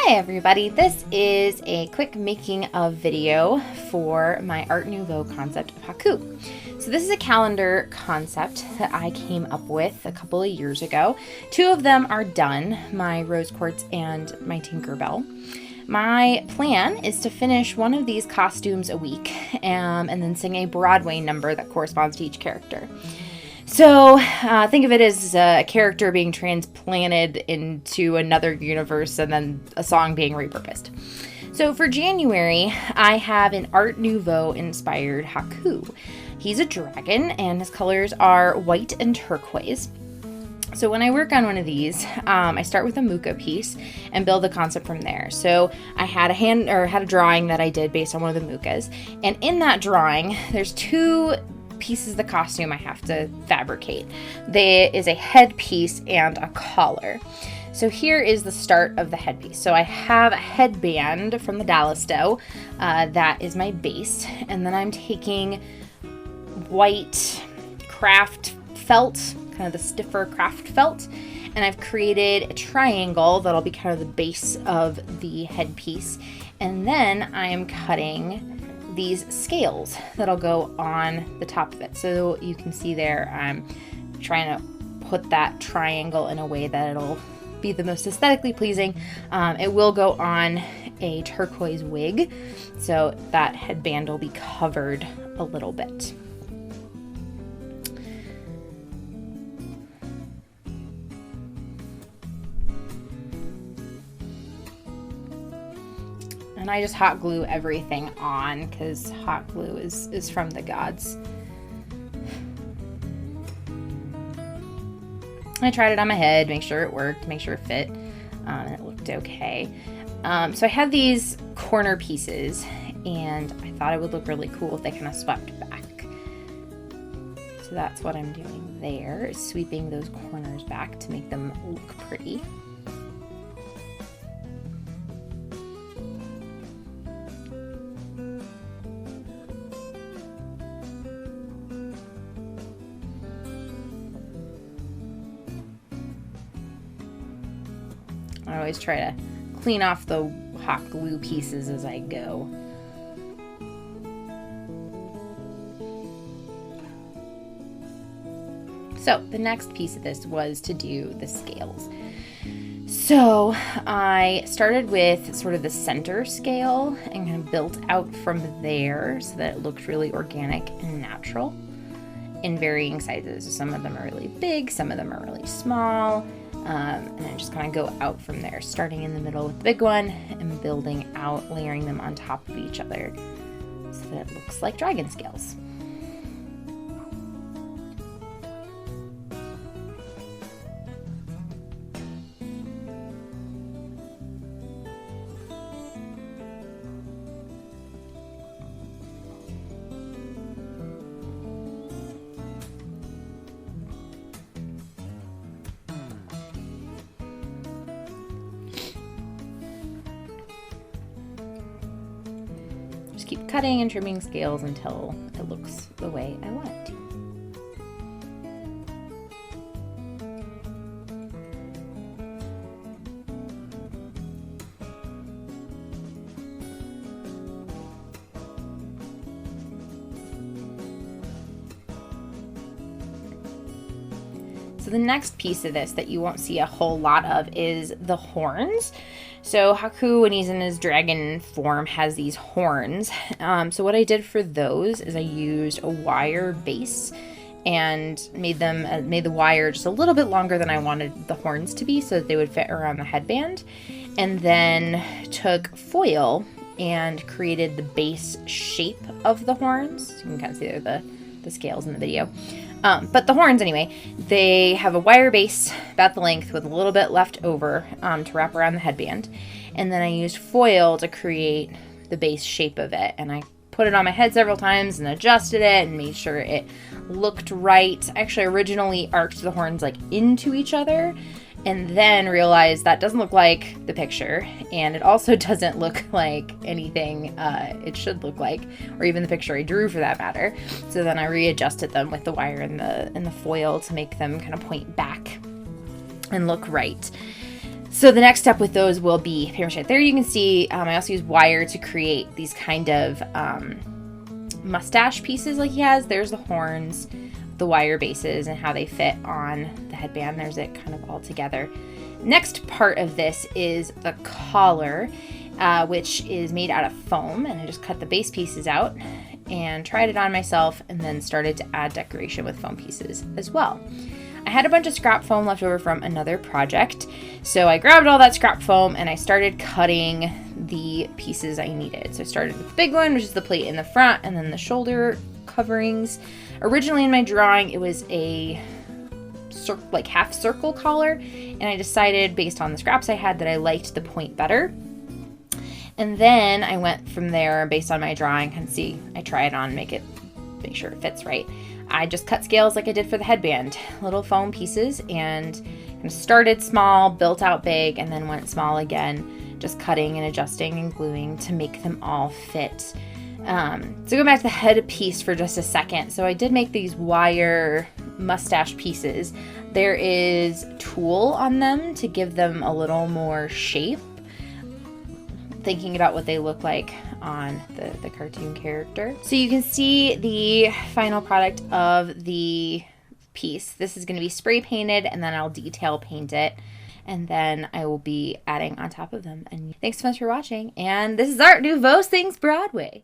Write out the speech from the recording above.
Hi everybody, this is a quick making of video for my Art Nouveau concept of Haku. So this is a calendar concept that I came up with a couple of years ago. Two of them are done, my rose quartz and my Tinkerbell. My plan is to finish one of these costumes a week and then sing a Broadway number that corresponds to each character. So think of it as a character being transplanted into another universe and then a song being repurposed. So for January, I have an Art Nouveau inspired Haku. He's a dragon and his colors are white and turquoise. So when I work on one of these, I start with a muka piece and build the concept from there. So I had a drawing that I did based on one of the mukas, and in that drawing, there's two pieces of the costume I have to fabricate. There is a headpiece and a collar. So here is the start of the headpiece. So I have a headband from the Dallas dough. That is my base. And then I'm taking white craft felt, kind of the stiffer craft felt, and I've created a triangle that'll be kind of the base of the headpiece. And then I am cutting these scales that'll go on the top of it. So you can see there, I'm trying to put that triangle in a way that it'll be the most aesthetically pleasing. It will go on a turquoise wig, so that headband will be covered a little bit. And I just hot glue everything on because hot glue is from the gods. I tried it on my head, make sure it worked, make sure it fit, and it looked okay. So I had these corner pieces, and I thought it would look really cool if they kind of swept back. So that's what I'm doing there, is sweeping those corners back to make them look pretty. I always try to clean off the hot glue pieces as I go. So the next piece of this was to do the scales. So I started with sort of the center scale and kind of built out from there so that it looked really organic and natural in varying sizes. Some of them are really big, some of them are really small. And then just kind of go out from there, starting in the middle with the big one and building out, layering them on top of each other so that it looks like dragon scales. Keep cutting and trimming scales until it looks the way I want it to. So the next piece of this that you won't see a whole lot of is the horns. So Haku, when he's in his dragon form, has these horns. So what I did for those is I used a wire base and made the wire just a little bit longer than I wanted the horns to be so that they would fit around the headband. And then took foil and created the base shape of the horns. You can kind of see there the scales in the video. But the horns, anyway, they have a wire base about the length with a little bit left over to wrap around the headband. And then I used foil to create the base shape of it. And I put it on my head several times and adjusted it and made sure it looked right. I actually originally arced the horns like into each other and then realized that doesn't look like the picture, and it also doesn't look like anything it should look like, or even the picture I drew for that matter. So then I readjusted them with the wire and the foil to make them kind of point back and look right. So the next step with those will be paper mache. There you can see I also use wire to create these kind of mustache pieces like he has. There's the horns, the wire bases, and how they fit on the headband. There's it kind of all together. Next part of this is the collar, which is made out of foam, and I just cut the base pieces out and tried it on myself, and then started to add decoration with foam pieces as well. I had a bunch of scrap foam left over from another project, so I grabbed all that scrap foam and I started cutting the pieces I needed. So I started with the big one, which is the plate in the front, and then the shoulder coverings. Originally in my drawing, it was a like half circle collar, and I decided based on the scraps I had that I liked the point better. And then I went from there based on my drawing and see, I try it on, make sure it fits right. I just cut scales like I did for the headband, little foam pieces, and started small, built out big, and then went small again, just cutting and adjusting and gluing to make them all fit. So go back to the head piece for just a second. So I did make these wire mustache pieces. There is tulle on them to give them a little more shape, thinking about what they look like on the cartoon character. So you can see the final product of the piece. This is going to be spray painted, and then I'll detail paint it, and then I will be adding on top of them. And thanks so much for watching, and this is Art Nouveau Sings Broadway.